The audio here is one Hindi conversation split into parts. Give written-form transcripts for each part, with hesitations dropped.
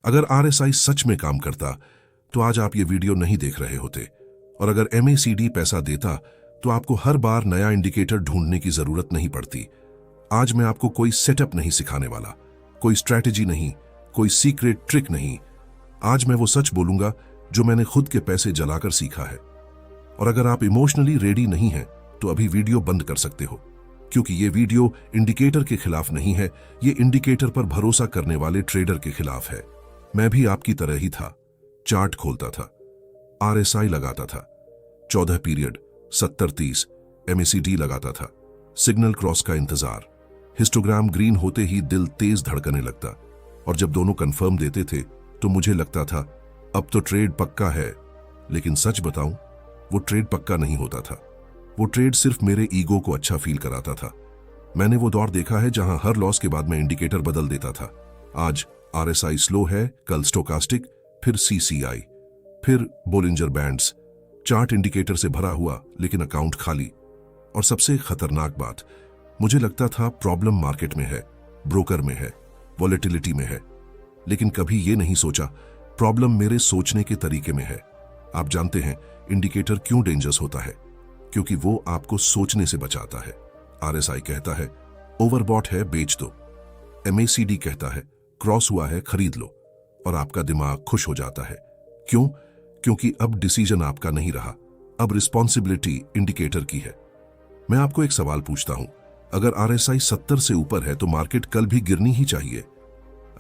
अगर आरएसआई सच में काम करता तो आज आप ये वीडियो नहीं देख रहे होते, और अगर एमएसीडी पैसा देता तो आपको हर बार नया इंडिकेटर ढूंढने की जरूरत नहीं पड़ती। आज मैं आपको कोई सेटअप नहीं सिखाने वाला, कोई स्ट्रैटेजी नहीं, कोई सीक्रेट ट्रिक नहीं। आज मैं वो सच बोलूंगा जो मैंने खुद के पैसे जलाकर सीखा है। और अगर आप इमोशनली रेडी नहीं हैं तो अभी वीडियो बंद कर सकते हो, क्योंकि ये वीडियो इंडिकेटर के खिलाफ नहीं है, ये इंडिकेटर पर भरोसा करने वाले ट्रेडर के खिलाफ है। मैं भी आपकी तरह ही था, चार्ट खोलता था, आरएसआई लगाता था, 14 पीरियड 70-30 एमएसीडी लगाता था, सिग्नल क्रॉस का इंतजार, हिस्टोग्राम ग्रीन होते ही दिल तेज धड़कने लगता, और जब दोनों कंफर्म देते थे तो मुझे लगता था अब तो ट्रेड पक्का है। लेकिन सच बताऊं, वो ट्रेड पक्का नहीं होता था। वो ट्रेड सिर्फ मेरे ईगो को अच्छा फील कराता था। मैंने वो दौर देखा है जहां हर लॉस के बाद मैं इंडिकेटर बदल देता था। आज आरएसआई स्लो है, कल स्टोकास्टिक, फिर सीसीआई, फिर बोलिंजर बैंड्स। चार्ट इंडिकेटर से भरा हुआ लेकिन अकाउंट खाली। और सबसे खतरनाक बात, मुझे लगता था प्रॉब्लम मार्केट में है, ब्रोकर में है, वॉलेटिलिटी में है, लेकिन कभी ये नहीं सोचा प्रॉब्लम मेरे सोचने के तरीके में है। आप जानते हैं इंडिकेटर क्यों डेंजरस होता है? क्योंकि वो आपको सोचने से बचाता है। आरएसआई कहता है ओवरबॉट है, बेच दो। एमएसीडी कहता है क्रॉस हुआ है, खरीद लो, और आपका दिमाग खुश हो जाता है। क्यों? क्योंकि अब डिसीजन आपका नहीं रहा, अब रिस्पॉन्सिबिलिटी इंडिकेटर की है। मैं आपको एक सवाल पूछता हूं, अगर आरएसआई 70 से ऊपर है तो मार्केट कल भी गिरनी ही चाहिए।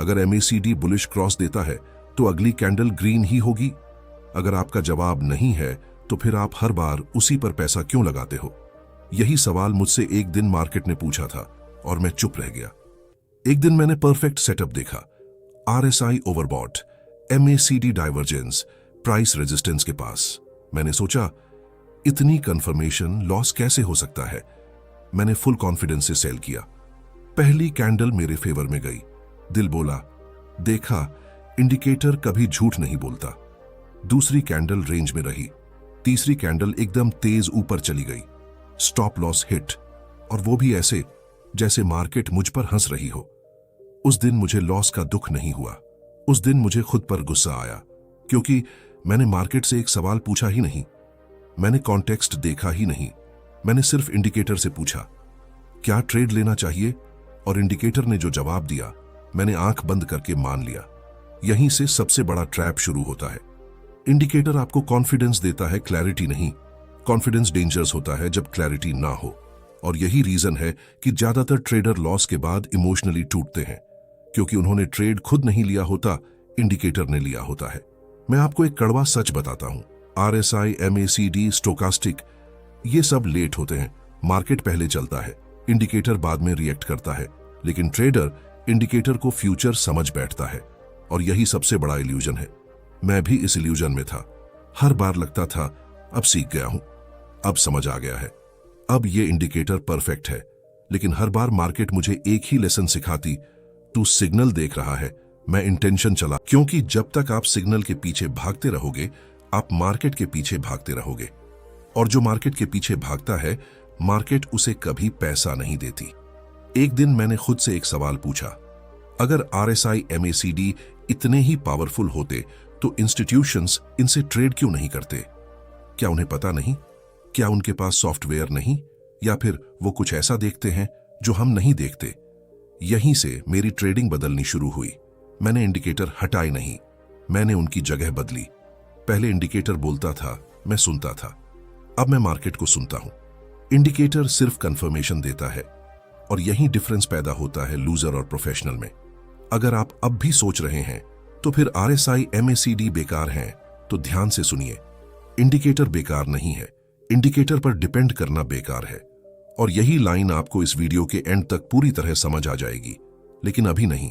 अगर एमएसीडी बुलिश क्रॉस देता है तो अगली कैंडल ग्रीन ही होगी। अगर आपका जवाब नहीं है तो फिर आप हर बार उसी पर पैसा क्यों लगाते हो? यही सवाल मुझसे एक दिन मार्केट ने पूछा था और मैं चुप रह गया। एक दिन मैंने परफेक्ट सेटअप देखा, RSI overbought, MACD divergence, price resistance के पास। मैंने सोचा इतनी कंफर्मेशन लॉस कैसे हो सकता है? मैंने फुल कॉन्फिडेंस से सेल किया। पहली कैंडल मेरे फेवर में गई। दिल बोला देखा, इंडिकेटर कभी झूठ नहीं बोलता। दूसरी कैंडल रेंज में रही, तीसरी कैंडल एकदम तेज ऊपर चली गई। स्टॉप लॉस हिट, और वो भी ऐसे जैसे मार्केट मुझ पर हंस रही हो। उस दिन मुझे लॉस का दुख नहीं हुआ, उस दिन मुझे खुद पर गुस्सा आया, क्योंकि मैंने मार्केट से एक सवाल पूछा ही नहीं, मैंने कॉन्टेक्स्ट देखा ही नहीं। मैंने सिर्फ इंडिकेटर से पूछा क्या ट्रेड लेना चाहिए, और इंडिकेटर ने जो जवाब दिया मैंने आंख बंद करके मान लिया। यहीं से सबसे बड़ा ट्रैप शुरू होता है। इंडिकेटर आपको कॉन्फिडेंस देता है, क्लैरिटी नहीं। कॉन्फिडेंस डेंजरस होता है जब क्लैरिटी ना हो, और यही रीजन है कि ज्यादातर ट्रेडर लॉस के बाद इमोशनली टूटते हैं, क्योंकि उन्होंने ट्रेड खुद नहीं लिया होता, इंडिकेटर ने लिया होता है। मैं आपको एक कड़वा सच बताता हूं, आरएसआई, एमएसीडी, स्टोकास्टिक, ये सब लेट होते हैं। मार्केट पहले चलता है, इंडिकेटर बाद में रिएक्ट करता है, लेकिन ट्रेडर इंडिकेटर को फ्यूचर समझ बैठता है, और यही सबसे बड़ा इल्यूजन है। मैं भी इस इल्यूजन में था। हर बार लगता था अब सीख गया हूं, अब समझ आ गया है, अब ये इंडिकेटर परफेक्ट है। लेकिन हर बार मार्केट मुझे एक ही लेसन सिखाती, तू सिग्नल देख रहा है, मैं इंटेंशन चला। क्योंकि जब तक आप सिग्नल के पीछे भागते रहोगे आप मार्केट के पीछे भागते रहोगे, और जो मार्केट के पीछे भागता है मार्केट उसे कभी पैसा नहीं देती। एक दिन मैंने खुद से एक सवाल पूछा, अगर आरएसआई, एमएसीडी इतने ही पावरफुल होते तो इंस्टीट्यूशंस इनसे ट्रेड क्यों नहीं करते? क्या उन्हें पता नहीं? क्या उनके पास सॉफ्टवेयर नहीं? या फिर वो कुछ ऐसा देखते हैं जो हम नहीं देखते? यहीं से मेरी ट्रेडिंग बदलनी शुरू हुई। मैंने इंडिकेटर हटाए नहीं, मैंने उनकी जगह बदली। पहले इंडिकेटर बोलता था, मैं सुनता था, अब मैं मार्केट को सुनता हूं। इंडिकेटर सिर्फ कंफर्मेशन देता है, और यही डिफरेंस पैदा होता है लूजर और प्रोफेशनल में। अगर आप अब भी सोच रहे हैं तो फिर आरएसआई, एमएसीडी बेकार हैं, तो ध्यान से सुनिए, इंडिकेटर बेकार नहीं है, इंडिकेटर पर डिपेंड करना बेकार है। और यही लाइन आपको इस वीडियो के एंड तक पूरी तरह समझ आ जाएगी। लेकिन अभी नहीं,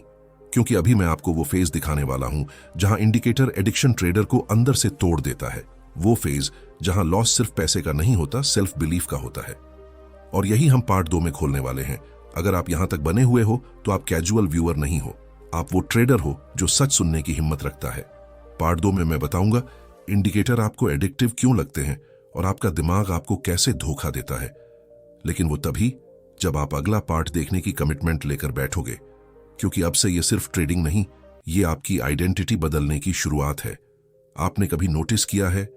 क्योंकि अभी मैं आपको वो फेज दिखाने वाला हूं जहां इंडिकेटर एडिक्शन ट्रेडर को अंदर से तोड़ देता है। वो फेज जहां लॉस सिर्फ पैसे का नहीं होता, सेल्फ बिलीफ का होता है। और यही हम पार्ट 2 में खोलने वाले हैं। अगर आप यहां तक बने हुए हो तो आप कैजुअल व्यूअर नहीं हो, आप वो ट्रेडर हो जो सच सुनने की हिम्मत रखता है। पार्ट 2 में मैं बताऊंगा इंडिकेटर आपको एडिक्टिव क्यों लगते हैं और आपका दिमाग आपको कैसे धोखा देता है। लेकिन वो तभी जब आप अगला पार्ट देखने की कमिटमेंट लेकर बैठोगे, क्योंकि अब से ये सिर्फ ट्रेडिंग नहीं, ये आपकी आइडेंटिटी बदलने की शुरुआत है। आपने कभी नोटिस किया है,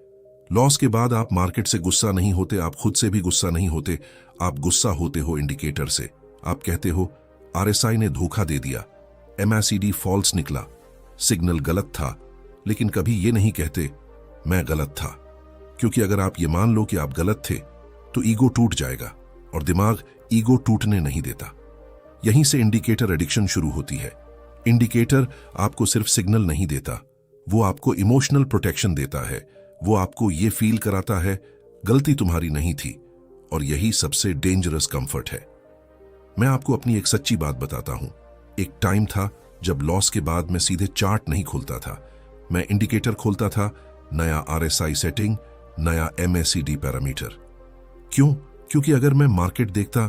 लॉस के बाद आप मार्केट से गुस्सा नहीं होते, आप खुद से भी गुस्सा नहीं होते, आप गुस्सा होते हो इंडिकेटर से। आप कहते हो आरएसआई ने धोखा दे दिया, एमएसीडी फॉल्स निकला, सिग्नल गलत था, लेकिन कभी ये नहीं कहते मैं गलत था। क्योंकि अगर आप ये मान लो कि आप गलत थे तो ईगो टूट जाएगा, और दिमाग ईगो टूटने नहीं देता। यहीं से इंडिकेटर एडिक्शन शुरू होती है। इंडिकेटर आपको सिर्फ सिग्नल नहीं देता, वो आपको इमोशनल प्रोटेक्शन देता है। वो आपको ये फील कराता है गलती तुम्हारी नहीं थी, और यही सबसे डेंजरस कंफर्ट है। मैं आपको अपनी एक सच्ची बात बताता हूं। एक टाइम था जब लॉस के बाद मैं सीधे चार्ट नहीं खोलता था, मैं इंडिकेटर खोलता था। नया आरएसआई सेटिंग, नया एमएसीडी पैरामीटर। क्यों? क्योंकि अगर मैं मार्केट देखता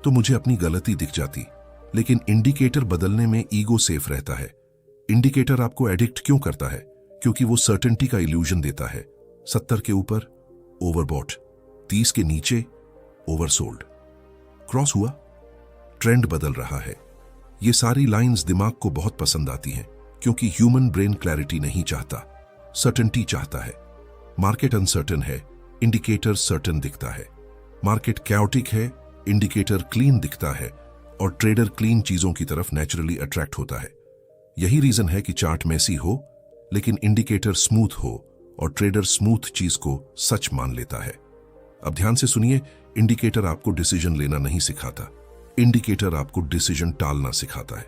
तो मुझे अपनी गलती दिख जाती, लेकिन इंडिकेटर बदलने में ईगो सेफ रहता है। इंडिकेटर आपको एडिक्ट क्यों करता है? क्योंकि वो सर्टेनिटी का इल्यूजन देता है। 70 के ऊपर ओवरबॉट, 30 के नीचे ओवरसोल्ड, क्रॉस हुआ, ट्रेंड बदल रहा है। ये सारी लाइंस दिमाग को बहुत पसंद आती हैं, क्योंकि ह्यूमन ब्रेन क्लैरिटी नहीं चाहता, सर्टेनिटी चाहता है। मार्केट अनसर्टन है, इंडिकेटर सर्टन दिखता है। मार्केट कैओटिक है, इंडिकेटर क्लीन दिखता है, और ट्रेडर क्लीन चीजों की तरफ नेचुरली अट्रैक्ट होता है। यही रीजन है कि चार्ट मेसी हो लेकिन इंडिकेटर स्मूथ हो, और ट्रेडर स्मूथ चीज को सच मान लेता है। अब ध्यान से सुनिए, इंडिकेटर आपको डिसीजन लेना नहीं सिखाता, इंडिकेटर आपको डिसीजन टालना सिखाता है।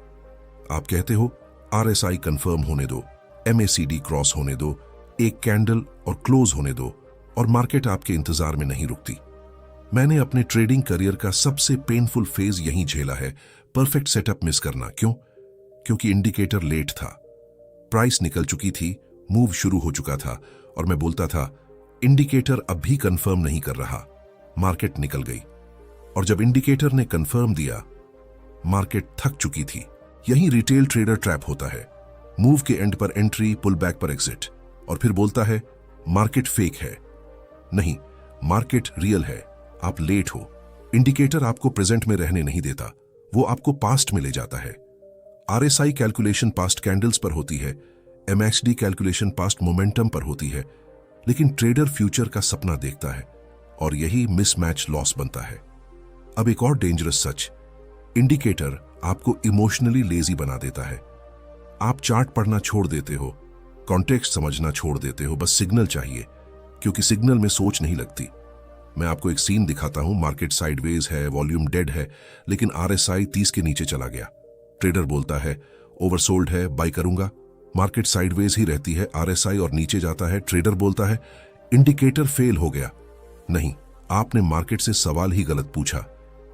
आप कहते हो आरएसआई कंफर्म होने दो, एमएसीडी क्रॉस होने दो, एक कैंडल और क्लोज होने दो, और मार्केट आपके इंतजार में नहीं रुकती। मैंने अपने ट्रेडिंग करियर का सबसे पेनफुल फेज यहीं झेला है, परफेक्ट सेटअप मिस करना। क्यों? क्योंकि इंडिकेटर लेट था, प्राइस निकल चुकी थी, मूव शुरू हो चुका था, और मैं बोलता था इंडिकेटर अब भी कंफर्म नहीं कर रहा। मार्केट निकल गई, और जब इंडिकेटर ने कंफर्म दिया, मार्केट थक चुकी थी। यही रिटेल ट्रेडर ट्रैप होता है। मूव के एंड पर एंट्री, पुल बैक पर एग्जिट, और फिर बोलता है मार्केट फेक है। नहीं, मार्केट रियल है, आप लेट हो। इंडिकेटर आपको प्रेजेंट में रहने नहीं देता, वो आपको पास्ट में ले जाता है। आरएसआई कैलकुलेशन पास्ट कैंडल्स पर होती है, एमएक्सडी कैलकुलेशन पास्ट मोमेंटम पर होती है, लेकिन ट्रेडर फ्यूचर का सपना देखता है, और यही मिसमैच लॉस बनता है। अब एक और डेंजरस सच, इंडिकेटर आपको इमोशनली लेजी बना देता है। आप चार्ट पढ़ना छोड़ देते हो, कॉन्टेक्स्ट समझना छोड़ देते हो, बस सिग्नल चाहिए, क्योंकि सिग्नल में सोच नहीं लगती। मैं आपको एक सीन दिखाता हूं, मार्केट साइडवेज है, वॉल्यूम डेड है, लेकिन आरएसआई 30 के नीचे चला गया। ट्रेडर बोलता है ओवरसोल्ड है, बाय करूंगा। मार्केट साइडवेज ही रहती है, आरएसआई और नीचे जाता है। ट्रेडर बोलता है इंडिकेटर फेल हो गया। नहीं, आपने मार्केट से सवाल ही गलत पूछा।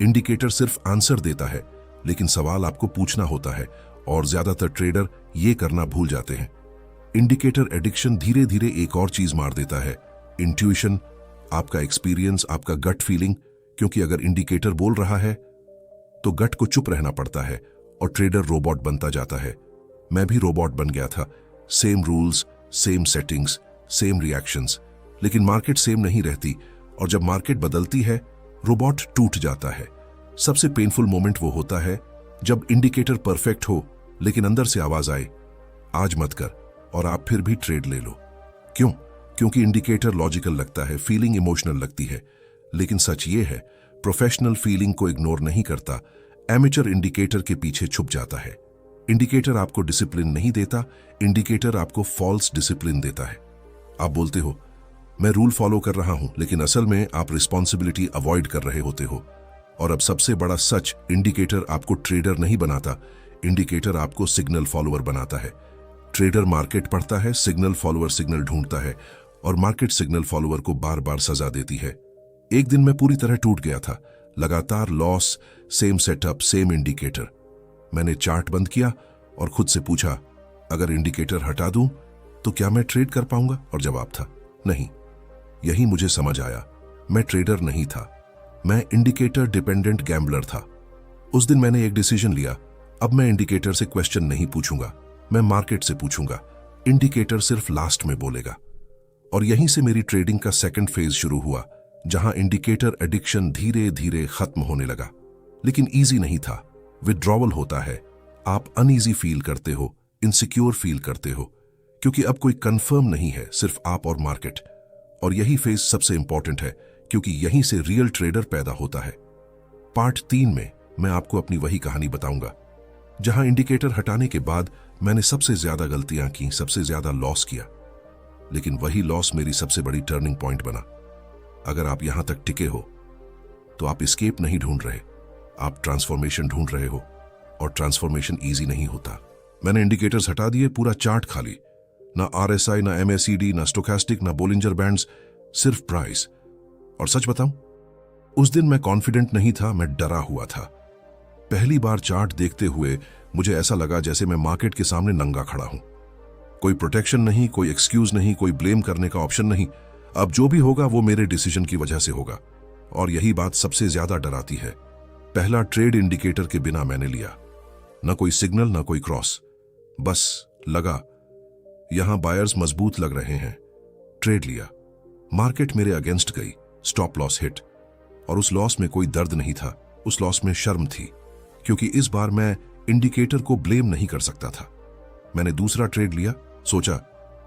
इंडिकेटर सिर्फ आंसर देता है, लेकिन सवाल आपको पूछना होता है, और ज्यादातर ट्रेडर ये करना भूल जाते हैं। इंडिकेटर एडिक्शन धीरे धीरे एक और चीज मार देता है, इंट्यूशन, आपका एक्सपीरियंस, आपका गट फीलिंग। क्योंकि अगर इंडिकेटर बोल रहा है तो गट को चुप रहना पड़ता है, और ट्रेडर रोबोट बनता जाता है। मैं भी रोबोट बन गया था, same rules, same settings, same reactions, लेकिन मार्केट सेम नहीं रहती, और जब मार्केट बदलती है रोबोट टूट जाता है। सबसे पेनफुल मोमेंट वो होता है जब इंडिकेटर परफेक्ट हो, लेकिन अंदर से आवाज आए आज मत कर, और आप फिर भी ट्रेड ले लो। क्यों? क्योंकि इंडिकेटर लॉजिकल लगता है, फीलिंग इमोशनल लगती है, लेकिन सच ये है प्रोफेशनल फीलिंग को इग्नोर नहीं करता, एमेचर इंडिकेटर के पीछे छुप जाता है। इंडिकेटर आपको डिसिप्लिन नहीं देता, इंडिकेटर आपको फॉल्स डिसिप्लिन देता है। आप बोलते हो मैं रूल फॉलो कर रहा हूं, लेकिन असल में आप रिस्पॉन्सिबिलिटी अवॉइड कर रहे होते हो। और अब सबसे बड़ा सच, इंडिकेटर आपको ट्रेडर नहीं बनाता, इंडिकेटर आपको सिग्नल फॉलोअर बनाता है। ट्रेडर मार्केट पढ़ता है, सिग्नल फॉलोअर सिग्नल ढूंढता है, और मार्केट सिग्नल फॉलोअर को बार बार सजा देती है। एक दिन मैं पूरी तरह टूट गया था, लगातार loss, same setup, same indicator. मैंने चार्ट बंद किया और खुद से पूछा अगर इंडिकेटर हटा दूं तो क्या मैं ट्रेड कर पाऊंगा? और जवाब था नहीं। यही मुझे समझ आया, मैं ट्रेडर नहीं था, मैं इंडिकेटर डिपेंडेंट गैम्बलर था। उस दिन मैंने एक डिसीजन लिया, अब मैं इंडिकेटर से क्वेश्चन नहीं पूछूंगा, मैं मार्केट से पूछूंगा। इंडिकेटर सिर्फ लास्ट में बोलेगा। और यहीं से मेरी ट्रेडिंग का सेकंड फेज शुरू हुआ, जहां इंडिकेटर एडिक्शन धीरे धीरे खत्म होने लगा। लेकिन इजी नहीं था, विथड्रॉवल होता है, आप अनईजी फील करते हो, इनसिक्योर फील करते हो, क्योंकि अब कोई कंफर्म नहीं है, सिर्फ आप और मार्केट। और यही फेज सबसे इंपॉर्टेंट है, क्योंकि यहीं से रियल ट्रेडर पैदा होता है। पार्ट 3 में मैं आपको अपनी वही कहानी बताऊंगा जहां इंडिकेटर हटाने के बाद मैंने सबसे ज्यादा गलतियां की, सबसे ज्यादा लॉस किया, लेकिन वही लॉस मेरी सबसे बड़ी टर्निंग पॉइंट बना। अगर आप यहां तक टिके हो तो आप एस्केप नहीं ढूंढ रहे, आप ट्रांसफॉर्मेशन ढूंढ रहे हो। और ट्रांसफॉर्मेशन इजी नहीं होता। मैंने इंडिकेटर्स हटा दिए, पूरा चार्ट खाली, ना RSI, ना MACD, ना स्टोकेस्टिक, ना बोलिंजर बैंड्स, सिर्फ प्राइस। और सच बताऊं, उस दिन मैं कॉन्फिडेंट नहीं था, मैं डरा हुआ था। पहली बार चार्ट देखते हुए मुझे ऐसा लगा जैसे मैं मार्केट के सामने नंगा खड़ा हूं। कोई प्रोटेक्शन नहीं, कोई एक्सक्यूज नहीं, कोई ब्लेम करने का ऑप्शन नहीं। अब जो भी होगा वो मेरे डिसीजन की वजह से होगा। और यही बात सबसे ज्यादा डराती है। पहला ट्रेड इंडिकेटर के बिना मैंने लिया, ना कोई सिग्नल, ना कोई क्रॉस, बस लगा यहां बायर्स मजबूत लग रहे हैं, ट्रेड लिया। मार्केट मेरे अगेंस्ट गई, स्टॉप लॉस हिट। और उस लॉस में कोई दर्द नहीं था, उस लॉस में शर्म थी, क्योंकि इस बार मैं इंडिकेटर को ब्लेम नहीं कर सकता था। मैंने दूसरा ट्रेड लिया, सोचा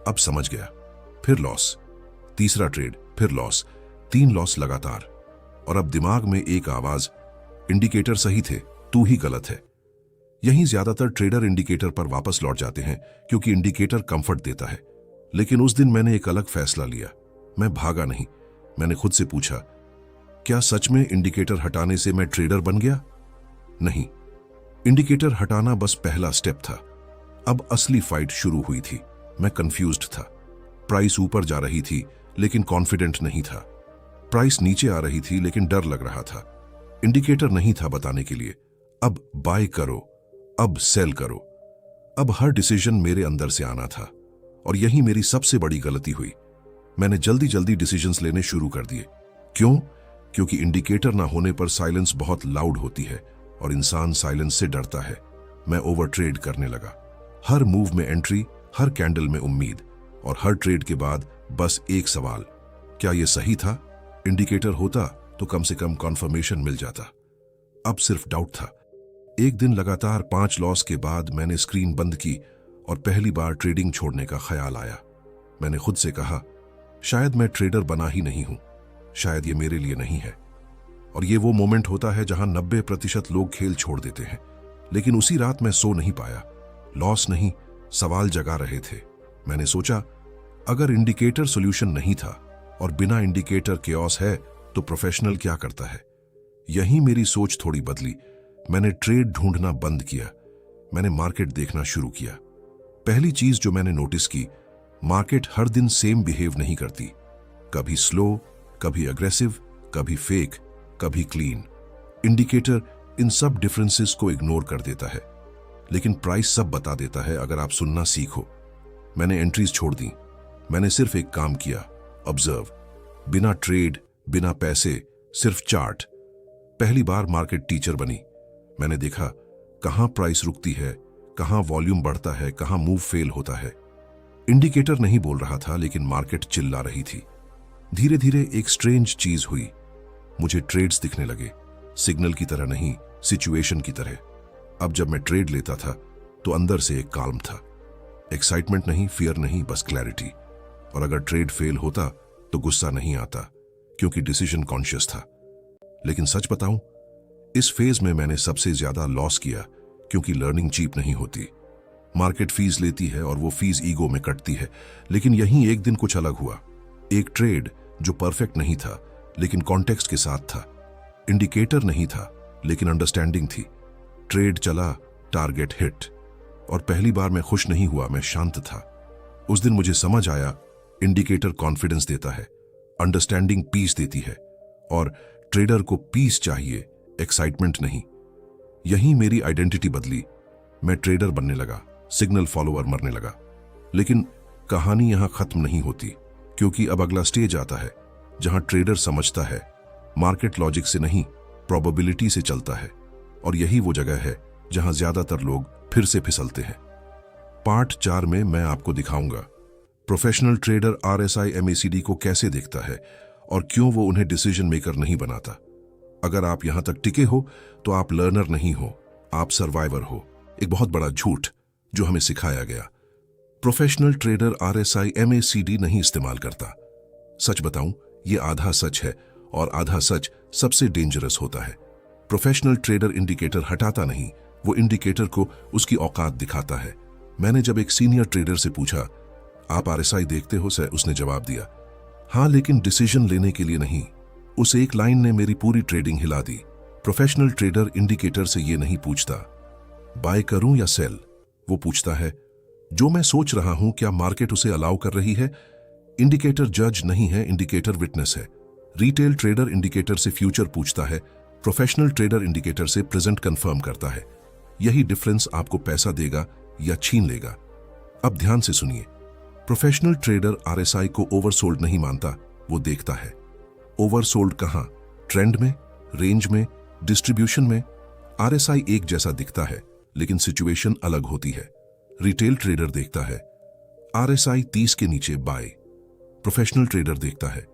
अब समझ गया, फिर लॉस। तीसरा ट्रेड, फिर लॉस। 3 लॉस लगातार। और अब दिमाग में एक आवाज, इंडिकेटर सही थे, तू ही गलत है। यहीं ज्यादातर ट्रेडर इंडिकेटर पर वापस लौट जाते हैं, क्योंकि इंडिकेटर कंफर्ट देता है। लेकिन उस दिन मैंने एक अलग फैसला लिया। मैं भागा नहीं, मैंने खुद से पूछा, क्या सच में इंडिकेटर हटाने से मैं ट्रेडर बन गया? नहीं, इंडिकेटर हटाना बस पहला स्टेप था। अब असली फाइट शुरू हुई थी। मैं कंफ्यूज्ड था। प्राइस ऊपर जा रही थी, लेकिन कॉन्फिडेंट नहीं था। प्राइस नीचे आ रही थी, लेकिन डर लग रहा था। इंडिकेटर नहीं था बताने के लिए, अब बाय करो, अब सेल करो। अब हर डिसीजन मेरे अंदर से आना था। और यही मेरी सबसे बड़ी गलती हुई। मैंने जल्दी जल्दी डिसीजंस लेने शुरू कर दिए। क्यों? क्योंकि इंडिकेटर ना होने पर साइलेंस बहुत लाउड होती है और इंसान साइलेंस से डरता है। मैं ओवर ट्रेड करने लगा। हर मूव में एंट्री, हर कैंडल में उम्मीद, और हर ट्रेड के बाद बस एक सवाल, क्या यह सही था? इंडिकेटर होता तो कम से कम कॉन्फर्मेशन मिल जाता। अब सिर्फ डाउट था। एक दिन लगातार 5 लॉस के बाद मैंने स्क्रीन बंद की और पहली बार ट्रेडिंग छोड़ने का ख्याल आया। मैंने खुद से कहा, शायद मैं ट्रेडर बना ही नहीं हूं, शायद ये मेरे लिए नहीं है। और ये वो मोमेंट होता है जहां 90% लोग खेल छोड़ देते हैं। लेकिन उसी रात मैं सो नहीं पाया। लॉस नहीं, सवाल जगा रहे थे। मैंने सोचा, अगर इंडिकेटर सॉल्यूशन नहीं था और बिना इंडिकेटर केओस है, तो प्रोफेशनल क्या करता है? यहीं मेरी सोच थोड़ी बदली। मैंने ट्रेड ढूंढना बंद किया। मैंने मार्केट देखना शुरू किया। पहली चीज जो मैंने नोटिस की, मार्केट हर दिन सेम बिहेव नहीं करती। कभी स्लो, कभी अग्रेसिव, कभी फेक, कभी क्लीन। इंडिकेटर इन सब डिफरेंसेस को इग्नोर कर देता है, लेकिन प्राइस सब बता देता है अगर आप सुनना सीखो। मैंने एंट्रीज छोड़ दी। मैंने सिर्फ एक काम किया, ऑब्जर्व। बिना ट्रेड, बिना पैसे, सिर्फ चार्ट। पहली बार मार्केट टीचर बनी। मैंने देखा कहां प्राइस रुकती है, कहां वॉल्यूम बढ़ता है, कहां मूव फेल होता है। इंडिकेटर नहीं बोल रहा था, लेकिन मार्केट चिल्ला रही थी। धीरे धीरे एक स्ट्रेंज चीज हुई। मुझे ट्रेड्स दिखने लगे, सिग्नल की तरह नहीं, सिचुएशन की तरह। अब जब मैं ट्रेड लेता था तो अंदर से एक काल्म था। एक्साइटमेंट नहीं, फियर नहीं, बस क्लैरिटी। और अगर ट्रेड फेल होता तो गुस्सा नहीं आता, क्योंकि डिसीजन कॉन्शियस था। लेकिन सच बताऊं, इस फेज में मैंने सबसे ज्यादा लॉस किया, क्योंकि लर्निंग चीप नहीं होती। मार्केट फीस लेती है और वो फीस ईगो में कटती है। लेकिन यहीं एक दिन कुछ अलग हुआ। एक ट्रेड जो परफेक्ट नहीं था, लेकिन कॉन्टेक्स्ट के साथ था। इंडिकेटर नहीं था, लेकिन अंडरस्टैंडिंग थी। ट्रेड चला, टारगेट हिट। और पहली बार मैं खुश नहीं हुआ, मैं शांत था। उस दिन मुझे समझ आया, इंडिकेटर कॉन्फिडेंस देता है, अंडरस्टैंडिंग पीस देती है, और ट्रेडर को पीस चाहिए, एक्साइटमेंट नहीं। यहीं मेरी आइडेंटिटी बदली। मैं ट्रेडर बनने लगा, सिग्नल फॉलोअर मरने लगा। लेकिन कहानी यहां खत्म नहीं होती, क्योंकि अब अगला स्टेज आता है जहां ट्रेडर समझता है मार्केट लॉजिक से नहीं, प्रोबेबिलिटी से चलता है। और यही वो जगह है जहां ज्यादातर लोग फिर से फिसलते हैं। पार्ट 4 में मैं आपको दिखाऊंगा प्रोफेशनल ट्रेडर RSI MACD को कैसे देखता है और क्यों वो उन्हें डिसीजन मेकर नहीं बनाता। अगर आप यहां तक टिके हो तो आप लर्नर नहीं हो, आप सर्वाइवर हो। एक बहुत बड़ा झूठ, जो हमें सिखाया गया। प्रोफेशनल ट्रेडर आरएसआई एमएसीडी नहीं इस्तेमाल करता। सच बताऊं, ये आधा सच है और आधा सच सबसे डेंजरस होता है। प्रोफेशनल ट्रेडर इंडिकेटर हटाता नहीं, वो इंडिकेटर को उसकी औकात दिखाता है। मैंने जब एक सीनियर ट्रेडर से पूछा, आप आरएसआई देखते हो सर? उसने जवाब दिया, हाँ, लेकिन डिसीजन लेने के लिए नहीं। उस एक लाइन ने मेरी पूरी ट्रेडिंग हिला दी। प्रोफेशनल ट्रेडर इंडिकेटर से ये नहीं पूछता बाय करूं या सेल, वो पूछता है जो मैं सोच रहा हूं क्या मार्केट उसे अलाउ कर रही है। इंडिकेटर जज नहीं है, इंडिकेटर विटनेस है। रिटेल ट्रेडर इंडिकेटर से फ्यूचर पूछता है, प्रोफेशनल ट्रेडर इंडिकेटर से प्रेजेंट कंफर्म करता है। यही डिफरेंस आपको पैसा देगा या छीन लेगा। अब ध्यान से सुनिए, प्रोफेशनल ट्रेडर आरएसआई को ओवरसोल्ड नहीं मानता, वो देखता है ओवरसोल्ड कहां, ट्रेंड में, रेंज में, डिस्ट्रीब्यूशन में। आरएसआई एक जैसा दिखता है लेकिन सिचुएशन अलग होती है। रिटेल ट्रेडर देखता है आरएसआई 30 के नीचे बाय। प्रोफेशनल ट्रेडर देखता है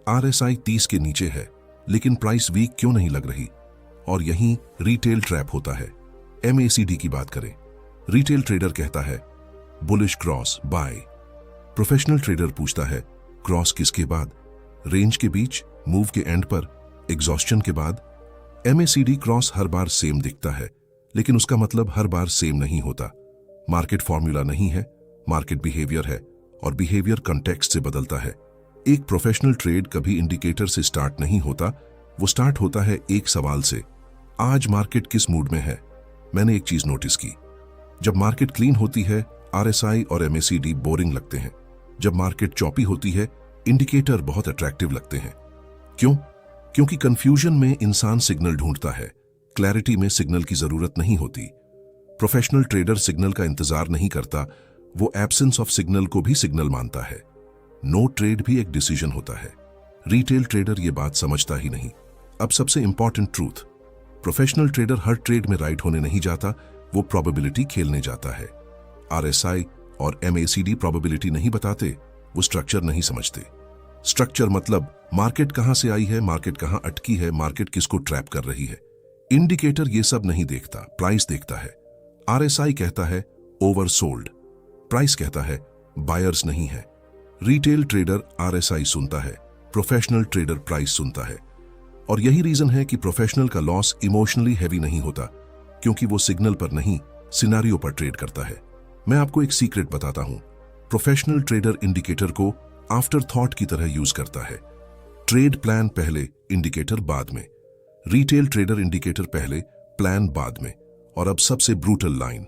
आरएसआई 30 के नीचे है लेकिन प्राइस वीक क्यों नहीं लग रही। और यहीं रिटेल ट्रैप होता है। एमएसीडी की बात करें, रिटेल ट्रेडर कहता है bullish cross bye. Professional trader पूछता है क्रॉस किसके बाद, रेंज के बीच, मूव के एंड पर, एग्जॉस्शन के बाद। एमएसीडी क्रॉस हर बार सेम दिखता है लेकिन उसका मतलब हर बार सेम नहीं होता। मार्केट फॉर्मूला नहीं है, मार्केट बिहेवियर है और बिहेवियर कॉन्टेक्स्ट से बदलता है। एक प्रोफेशनल ट्रेड कभी इंडिकेटर से स्टार्ट नहीं होता, वो स्टार्ट होता है एक सवाल से, आज मार्केट किस मूड में है। मैंने एक चीज नोटिस की, जब मार्केट क्लीन होती है आरएसआई और एमएसीडी बोरिंग लगते हैं। जब मार्केट चॉपी होती है इंडिकेटर बहुत अट्रैक्टिव लगते हैं। क्यों? क्योंकि कंफ्यूजन में इंसान सिग्नल ढूंढता है, क्लैरिटी में सिग्नल की जरूरत नहीं होती। प्रोफेशनल ट्रेडर सिग्नल का इंतजार नहीं करता, वो एब्सेंस ऑफ सिग्नल को भी सिग्नल मानता है। नो ट्रेड भी एक डिसीजन होता है। रिटेल ट्रेडर ये बात समझता ही नहीं। अब सबसे इंपॉर्टेंट ट्रूथ, प्रोफेशनल ट्रेडर हर ट्रेड में राइट होने नहीं जाता, वो प्रोबेबिलिटी खेलने जाता है। आरएसआई और एमएसीडी प्रोबेबिलिटी नहीं बताते, वो स्ट्रक्चर नहीं समझते। स्ट्रक्चर मतलब मार्केट कहां से आई है, मार्केट कहां अटकी है, मार्केट किसको ट्रैप कर रही है। इंडिकेटर ये सब नहीं देखता, प्राइस देखता है। आरएसआई कहता है ओवरसोल्ड, प्राइस कहता है बायर्स नहीं है। रिटेल ट्रेडर आरएसआई सुनता है, प्रोफेशनल ट्रेडर प्राइस सुनता है। और यही रीजन है कि प्रोफेशनल का लॉस इमोशनली हैवी नहीं होता, क्योंकि वो सिग्नल पर नहीं, सिनेरियो पर ट्रेड करता है। मैं आपको एक सीक्रेट बताता हूं, प्रोफेशनल ट्रेडर इंडिकेटर को आफ्टर थॉट की तरह यूज करता है। ट्रेड प्लान पहले, इंडिकेटर बाद में। रिटेल ट्रेडर इंडिकेटर पहले, प्लान बाद में। और अब सबसे brutal line,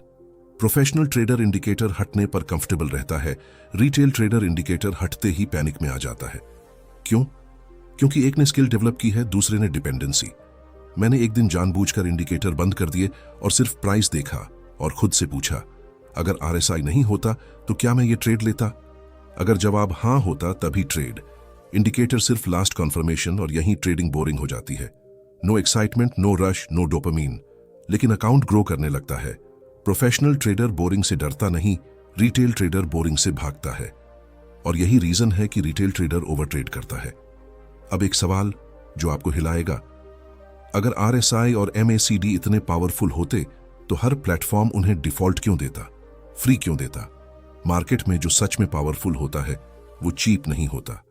professional trader indicator हटने पर कंफर्टेबल रहता है, रिटेल ट्रेडर इंडिकेटर हटते ही पैनिक में आ जाता है। क्यों? क्योंकि एक ने स्किल डेवलप की है, दूसरे ने डिपेंडेंसी। मैंने एक दिन जानबूझकर इंडिकेटर बंद कर दिए और सिर्फ प्राइस देखा और खुद से पूछा, अगर आरएसआई नहीं होता तो क्या मैं ये ट्रेड लेता? अगर जवाब हां होता तभी ट्रेड। इंडिकेटर सिर्फ लास्ट कंफर्मेशन और यहीं ट्रेडिंग बोरिंग हो जाती है। No excitement, no rush, no dopamine, लेकिन अकाउंट ग्रो करने लगता है। प्रोफेशनल ट्रेडर बोरिंग से डरता नहीं, रिटेल ट्रेडर बोरिंग से भागता है। और यही रीजन है कि रिटेल ट्रेडर ओवर ट्रेड करता है। अब एक सवाल जो आपको हिलाएगा, अगर आरएसआई और एमएसीडी इतने पावरफुल होते तो हर प्लेटफॉर्म उन्हें डिफॉल्ट क्यों देता, फ्री क्यों देता? मार्केट में जो सच में पावरफुल होता है वो चीप नहीं होता।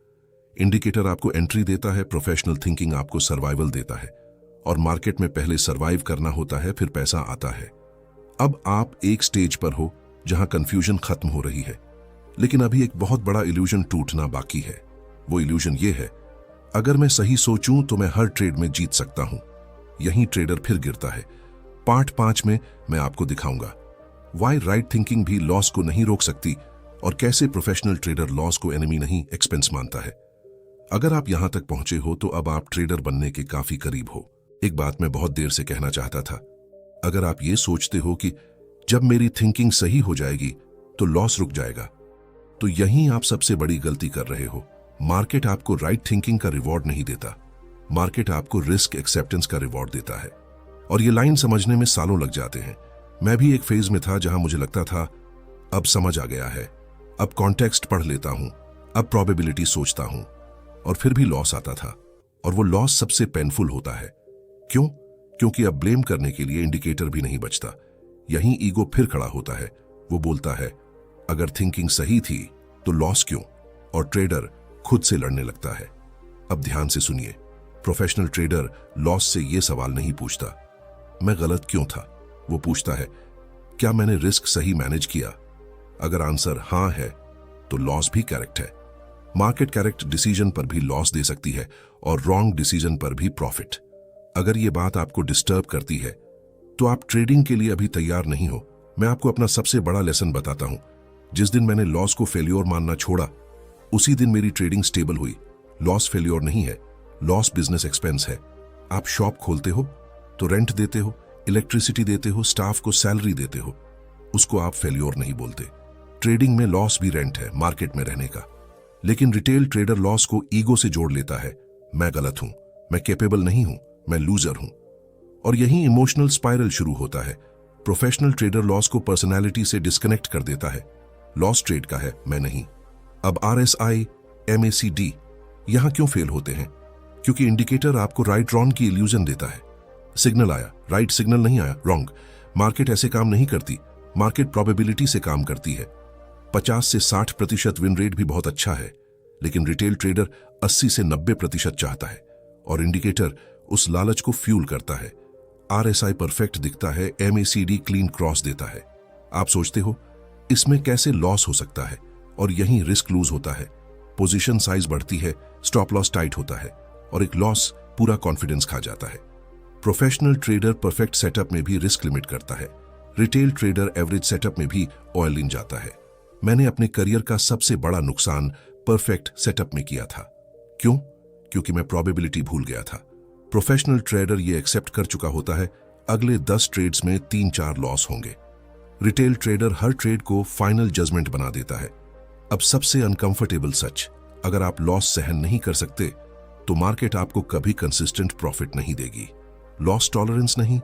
इंडिकेटर आपको एंट्री देता है, प्रोफेशनल थिंकिंग आपको सर्वाइवल देता है। और मार्केट में पहले सर्वाइव करना होता है, फिर पैसा आता है। अब आप एक स्टेज पर हो जहां कंफ्यूजन खत्म हो रही है, लेकिन अभी एक बहुत बड़ा इल्यूजन टूटना बाकी है। वो इल्यूजन ये है, अगर मैं सही सोचूं तो मैं हर ट्रेड में जीत सकता हूं। यहीं ट्रेडर फिर गिरता है। पार्ट 5 में मैं आपको दिखाऊंगा वाई राइट थिंकिंग भी लॉस को नहीं रोक सकती और कैसे प्रोफेशनल ट्रेडर लॉस को एनिमी नहीं एक्सपेंस मानता है। अगर आप यहां तक पहुंचे हो तो अब आप ट्रेडर बनने के काफी करीब हो। एक बात मैं बहुत देर से कहना चाहता था, अगर आप ये सोचते हो कि जब मेरी थिंकिंग सही हो जाएगी तो लॉस रुक जाएगा, तो यहीं आप सबसे बड़ी गलती कर रहे हो। मार्केट आपको राइट थिंकिंग का रिवॉर्ड नहीं देता, मार्केट आपको रिस्क एक्सेप्टेंस का रिवॉर्ड देता है। और ये लाइन समझने में सालों लग जाते हैं। मैं भी एक फेज में था जहां मुझे लगता था अब समझ आ गया है, अब कॉन्टेक्स्ट पढ़ लेता हूं, अब प्रोबेबिलिटी सोचता हूं, और फिर भी लॉस आता था। और वो लॉस सबसे पेनफुल होता है। क्यों? क्योंकि अब ब्लेम करने के लिए इंडिकेटर भी नहीं बचता। यहीं ईगो फिर खड़ा होता है। वो बोलता है अगर थिंकिंग सही थी तो लॉस क्यों, और ट्रेडर खुद से लड़ने लगता है। अब ध्यान से सुनिए, प्रोफेशनल ट्रेडर लॉस से ये सवाल नहीं पूछता मैं गलत क्यों था, वो पूछता है क्या मैंने रिस्क सही मैनेज किया। अगर आंसर हाँ है तो लॉस भी करेक्ट है। मार्केट करेक्ट डिसीजन पर भी लॉस दे सकती है और रॉन्ग डिसीजन पर भी प्रॉफिट। अगर ये बात आपको डिस्टर्ब करती है तो आप ट्रेडिंग के लिए अभी तैयार नहीं हो। मैं आपको अपना सबसे बड़ा लेसन बताता हूं। जिस दिन मैंने लॉस को फेल्योर मानना छोड़ा उसी दिन मेरी ट्रेडिंग स्टेबल हुई। लॉस फेल्योर नहीं है, लॉस बिजनेस एक्सपेंस है। आप शॉप खोलते हो तो रेंट देते हो, इलेक्ट्रिसिटी देते हो, स्टाफ को सैलरी देते हो, उसको आप फेल्योर नहीं बोलते। ट्रेडिंग में लॉस भी रेंट है मार्केट में रहने का। लेकिन रिटेल ट्रेडर लॉस को ईगो से जोड़ लेता है, मैं गलत हूं, मैं कैपेबल नहीं हूं, मैं लूजर हूं, और यही इमोशनल स्पाइरल शुरू होता है। प्रोफेशनल ट्रेडर लॉस को पर्सनैलिटी से डिस्कनेक्ट कर देता है। लॉस ट्रेड का है, मैं नहीं। अब RSI, MACD यहां क्यों फेल होते हैं? क्योंकि इंडिकेटर आपको राइट रॉन्ग की इल्यूजन देता है। सिग्नल आया, राइट, सिग्नल नहीं आया, रॉन्ग। मार्केट ऐसे काम नहीं करती, मार्केट प्रोबेबिलिटी से काम करती है। 50 से 60% विन रेट भी बहुत अच्छा है, लेकिन रिटेल ट्रेडर 80 से 90% चाहता है, और इंडिकेटर उस लालच को फ्यूल करता है। RSI परफेक्ट दिखता है, MACD क्लीन क्रॉस देता है। आप सोचते हो इसमें कैसे लॉस हो सकता है, और यहीं रिस्क लूज होता है। पोजीशन साइज बढ़ती है, स्टॉप लॉस टाइट होता है, और एक लॉस पूरा कॉन्फिडेंस खा जाता है। प्रोफेशनल ट्रेडर परफेक्ट सेटअप में भी रिस्क लिमिट करता है। रिटेल ट्रेडर एवरेज सेटअप में भी ऑयल इन जाता है। मैंने अपने करियर का सबसे बड़ा नुकसान परफेक्ट सेटअप में किया था। क्यों? क्योंकि मैं प्रोबेबिलिटी भूल गया था। प्रोफेशनल ट्रेडर ये एक्सेप्ट कर चुका होता है अगले 10 ट्रेड्स में 3-4 लॉस होंगे। रिटेल ट्रेडर हर ट्रेड को फाइनल जजमेंट बना देता है। अब सबसे अनकंफर्टेबल सच, अगर आप लॉस सहन नहीं कर सकते तो मार्केट आपको कभी कंसिस्टेंट प्रॉफिट नहीं देगी। लॉस टॉलरेंस नहीं,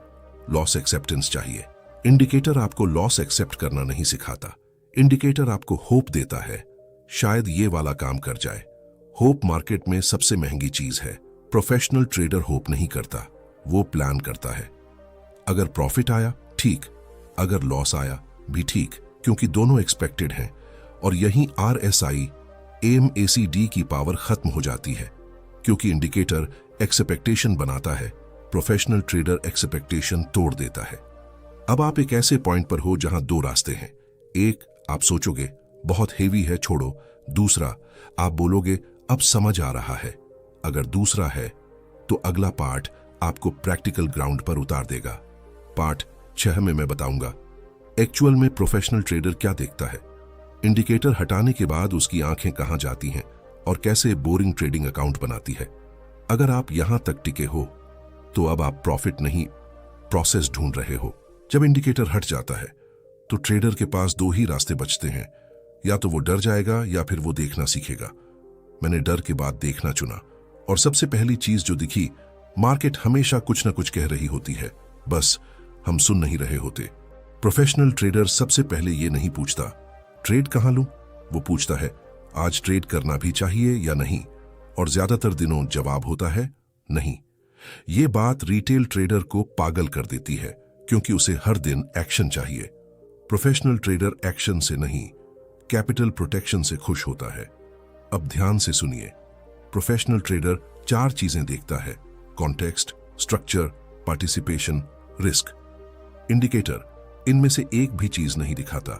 लॉस एक्सेप्टेंस चाहिए। इंडिकेटर आपको लॉस एक्सेप्ट करना नहीं सिखाता, इंडिकेटर आपको होप देता है, शायद ये वाला काम कर जाए। होप मार्केट में सबसे महंगी चीज है। प्रोफेशनल ट्रेडर होप नहीं करता, वो प्लान करता है। अगर प्रॉफिट आया ठीक, अगर लॉस आया भी ठीक, क्योंकि दोनों एक्सपेक्टेड हैं, और यहीं RSI, MACD की पावर खत्म हो जाती है, क्योंकि इंडिकेटर एक्सपेक्टेशन बनाता है, प्रोफेशनल ट्रेडर एक्सपेक्टेशन तोड़ देता है। अब आप एक ऐसे पॉइंट पर हो जहां 2 रास्ते हैं। एक, आप सोचोगे बहुत हेवी है, छोड़ो। दूसरा, आप बोलोगे अब समझ आ रहा है। अगर दूसरा है तो अगला पार्ट आपको प्रैक्टिकल ग्राउंड पर उतार देगा। पार्ट 6 में मैं बताऊंगा एक्चुअल में प्रोफेशनल ट्रेडर क्या देखता है, इंडिकेटर हटाने के बाद उसकी आंखें कहां जाती हैं, और कैसे बोरिंग ट्रेडिंग अकाउंट बनाती है। अगर आप यहां तक टिके हो तो अब आप प्रॉफिट नहीं, प्रोसेस ढूंढ रहे हो। जब इंडिकेटर हट जाता है तो ट्रेडर के पास 2 ही रास्ते बचते हैं, या तो वो डर जाएगा या फिर वो देखना सीखेगा। मैंने डर के बाद देखना चुना, और सबसे पहली चीज जो दिखी, मार्केट हमेशा कुछ ना कुछ कह रही होती है, बस हम सुन नहीं रहे होते। प्रोफेशनल ट्रेडर सबसे पहले ये नहीं पूछता ट्रेड कहां लूं, वो पूछता है आज ट्रेड करना भी चाहिए या नहीं, और ज्यादातर दिनों जवाब होता है नहीं। ये बात रिटेल ट्रेडर को पागल कर देती है, क्योंकि उसे हर दिन एक्शन चाहिए। प्रोफेशनल ट्रेडर एक्शन से नहीं, कैपिटल प्रोटेक्शन से खुश होता है। अब ध्यान से सुनिए, प्रोफेशनल ट्रेडर 4 चीजें देखता है, context, structure, participation, risk. Indicator इनमें से एक भी चीज नहीं दिखाता।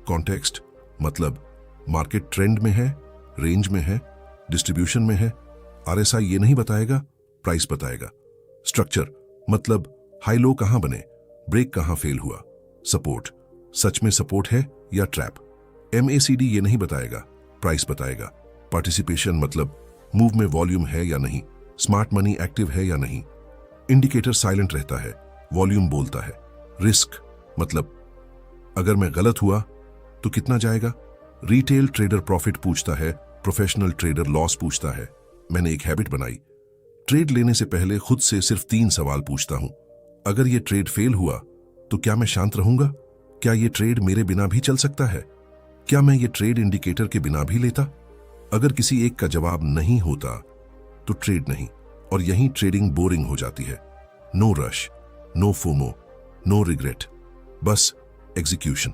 कॉन्टेक्स्ट मतलब मार्केट ट्रेंड में है, रेंज में है, डिस्ट्रीब्यूशन में है। RSI ये नहीं बताएगा, प्राइस बताएगा। स्ट्रक्चर मतलब हाई लो कहां बने, ब्रेक कहां फेल हुआ। सपोर्ट, सच में सपोर्ट है या ट्रैप। MACD ये नहीं बताएगा, प्राइस बताएगा। पार्टिसिपेशन मतलब मूव में वॉल्यूम है या नहीं, स्मार्ट मनी एक्टिव है या नहीं। इंडिकेटर साइलेंट रहता है, वॉल्यूम बोलता है। रिस्क मतलब अगर मैं गलत हुआ तो कितना जाएगा। रिटेल ट्रेडर प्रॉफिट पूछता है, प्रोफेशनल ट्रेडर लॉस पूछता है। मैंने एक हैबिट बनाई, ट्रेड लेने से पहले खुद से सिर्फ 3 सवाल पूछता हूं। अगर ये ट्रेड फेल हुआ तो क्या मैं शांत रहूंगा? क्या ये ट्रेड मेरे बिना भी चल सकता है? क्या मैं ये ट्रेड इंडिकेटर के बिना भी लेता? अगर किसी एक का जवाब नहीं होता तो ट्रेड नहीं, और यहीं ट्रेडिंग बोरिंग हो जाती है। No rush, no FOMO, no regret, बस एग्जीक्यूशन।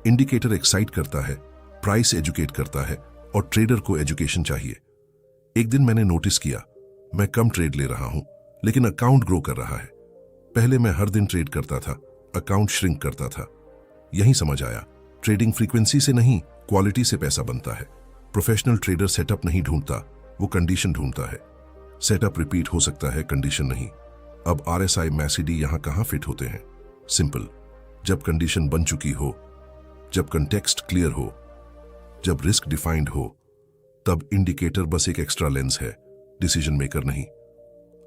इंडिकेटर एक्साइट करता है, प्राइस एजुकेट करता है और ट्रेडर को एजुकेशन चाहिए। एक दिन मैंने नोटिस किया, मैं कम ट्रेड ले रहा हूं लेकिन अकाउंट ग्रो कर रहा है। पहले मैं हर दिन ट्रेड करता था, अकाउंट श्रिंक करता था। यही समझ आया, ट्रेडिंग फ्रीक्वेंसी से नहीं क्वालिटी से पैसा बनता है। प्रोफेशनल ट्रेडर सेटअप नहीं ढूंढता, वो कंडीशन ढूंढता है। सेटअप रिपीट हो सकता है, कंडीशन नहीं। अब RSI मैसिडी यहां कहां फिट होते हैं? सिंपल, जब कंडीशन बन चुकी हो, जब कंटेक्स्ट क्लियर हो, जब रिस्क डिफाइंड हो, तब इंडिकेटर बस एक एक्स्ट्रा लेंस है, डिसीजन मेकर नहीं।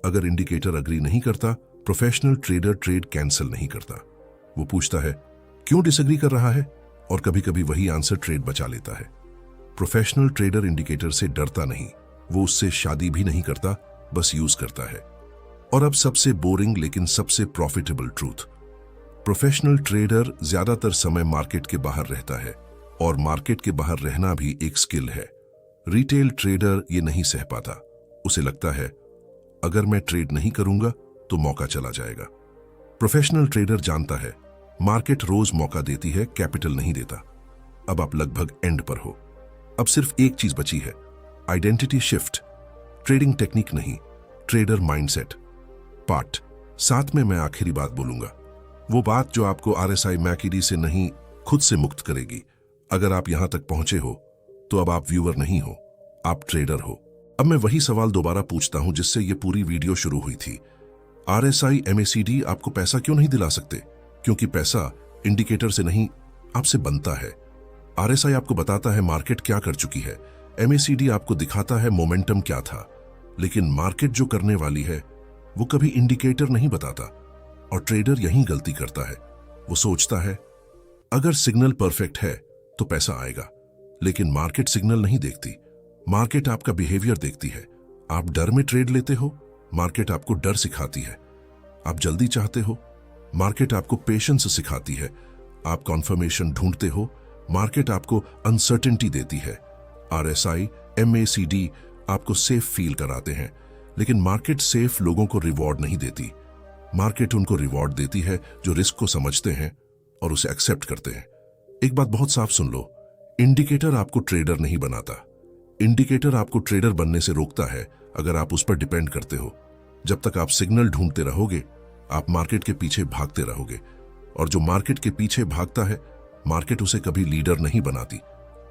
अगर इंडिकेटर अग्री नहीं करता, प्रोफेशनल ट्रेडर ट्रेड कैंसिल नहीं करता। वो पूछता है क्यों डिसएग्री कर रहा है, और कभी कभी वही आंसर ट्रेड बचा लेता है। प्रोफेशनल ट्रेडर इंडिकेटर से डरता नहीं, वो उससे शादी भी नहीं करता, बस यूज करता है। और अब सबसे बोरिंग लेकिन सबसे प्रॉफिटेबल ट्रूथ, प्रोफेशनल ट्रेडर ज्यादातर समय मार्केट के बाहर रहता है, और मार्केट के बाहर रहना भी एक स्किल है। रिटेल ट्रेडर ये नहीं सह पाता, उसे लगता है अगर मैं ट्रेड नहीं करूंगा तो मौका चला जाएगा। प्रोफेशनल ट्रेडर जानता है मार्केट रोज मौका देती है, कैपिटल नहीं देता। अब आप लगभग एंड पर हो। अब सिर्फ एक चीज बची है, आइडेंटिटी शिफ्ट। ट्रेडिंग टेक्निक नहीं, ट्रेडर माइंडसेट। पार्ट 7 में मैं आखिरी बात बोलूंगा, वो बात जो आपको RSI मैकिडी से नहीं खुद से मुक्त करेगी। अगर आप यहां तक पहुंचे हो तो अब आप व्यूअर नहीं हो, आप ट्रेडर हो। अब मैं वही सवाल दोबारा पूछता हूं जिससे ये पूरी वीडियो शुरू हुई थी। RSI MACD आपको पैसा क्यों नहीं दिला सकते? क्योंकि पैसा इंडिकेटर से नहीं, आपसे बनता है। RSI आपको बताता है मार्केट क्या कर चुकी है, MACD आपको दिखाता है मोमेंटम क्या था। लेकिन मार्केट जो करने वाली है वो कभी इंडिकेटर नहीं बताता, और ट्रेडर यही गलती करता है। वो सोचता है अगर सिग्नल परफेक्ट है तो पैसा आएगा, लेकिन मार्केट सिग्नल नहीं देखती, मार्केट आपका बिहेवियर देखती है। आप डर में ट्रेड लेते हो, मार्केट आपको डर सिखाती है। आप जल्दी चाहते हो, मार्केट आपको पेशेंस सिखाती है। आप कॉन्फर्मेशन ढूंढते हो, मार्केट आपको अनसर्टेनिटी देती है। RSI MACD आपको सेफ फील कराते हैं, लेकिन मार्केट सेफ लोगों को रिवॉर्ड नहीं देती। मार्केट उनको रिवॉर्ड देती है जो रिस्क को समझते हैं और उसे एक्सेप्ट करते हैं। एक बात बहुत साफ सुन लो, इंडिकेटर आपको ट्रेडर नहीं बनाता, इंडिकेटर आपको ट्रेडर बनने से रोकता है अगर आप उस पर डिपेंड करते हो। जब तक आप सिग्नल ढूंढते रहोगे, आप मार्केट के पीछे भागते रहोगे, और जो मार्केट के पीछे भागता है, मार्केट उसे कभी लीडर नहीं बनाती।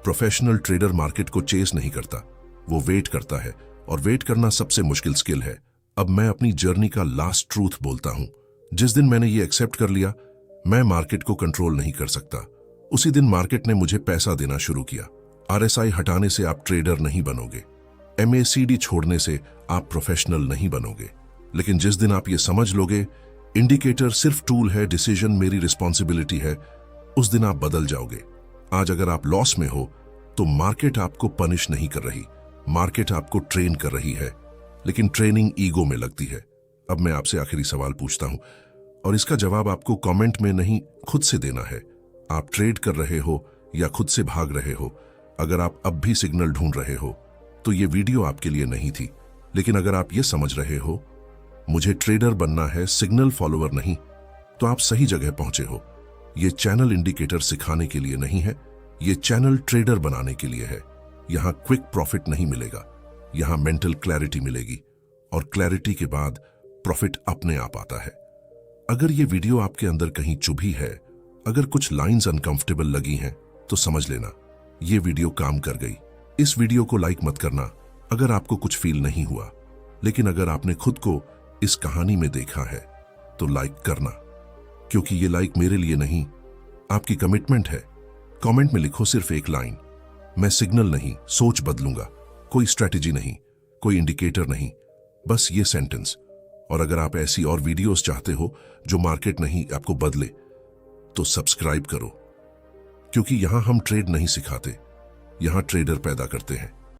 प्रोफेशनल ट्रेडर मार्केट को चेस नहीं करता, वो वेट करता है, और वेट करना सबसे मुश्किल स्किल है। अब मैं अपनी जर्नी का लास्ट ट्रूथ बोलता हूं। जिस दिन मैंने ये एक्सेप्ट कर लिया मैं मार्केट को कंट्रोल नहीं कर सकता, उसी दिन मार्केट ने मुझे पैसा देना शुरू किया। RSI हटाने से आप ट्रेडर नहीं बनोगे, MACD छोड़ने से आप प्रोफेशनल नहीं बनोगे। लेकिन जिस दिन आप ये समझ लोगे इंडिकेटर सिर्फ टूल है, डिसीजन मेरी रिस्पॉन्सिबिलिटी है, उस दिन आप बदल जाओगे। आज अगर आप लॉस में हो तो मार्केट आपको पनिश नहीं कर रही, मार्केट आपको ट्रेन कर रही है, लेकिन ट्रेनिंग ईगो में लगती है। अब मैं आपसे आखिरी सवाल पूछता हूं, और इसका जवाब आपको कमेंट में नहीं खुद से देना है। आप ट्रेड कर रहे हो या खुद से भाग रहे हो? अगर आप अब भी सिग्नल ढूंढ रहे हो तो ये वीडियो आपके लिए नहीं थी। लेकिन अगर आप ये समझ रहे हो मुझे ट्रेडर बनना है, सिग्नल फॉलोअर नहीं, तो आप सही जगह पहुंचे हो। ये चैनल इंडिकेटर सिखाने के लिए नहीं है, ये चैनल ट्रेडर बनाने के लिए है। यहां क्विक प्रॉफिट नहीं मिलेगा, यहां मेंटल क्लैरिटी मिलेगी, और क्लैरिटी के बाद प्रॉफिट अपने आप आता है। अगर ये वीडियो आपके अंदर कहीं चुभी है, अगर कुछ लाइंस अनकंफर्टेबल लगी हैं, तो समझ लेना ये वीडियो काम कर गई। इस वीडियो को लाइक मत करना अगर आपको कुछ फील नहीं हुआ, लेकिन अगर आपने खुद को इस कहानी में देखा है तो लाइक करना, क्योंकि ये लाइक मेरे लिए नहीं, आपकी कमिटमेंट है। कमेंट में लिखो सिर्फ एक लाइन, मैं सिग्नल नहीं, सोच बदलूंगा। कोई स्ट्रैटेजी नहीं, कोई इंडिकेटर नहीं, बस ये सेंटेंस। और अगर आप ऐसी और वीडियोस चाहते हो जो मार्केट नहीं आपको बदले, तो सब्सक्राइब करो, क्योंकि यहां हम ट्रेड नहीं सिखाते, यहां ट्रेडर पैदा करते हैं।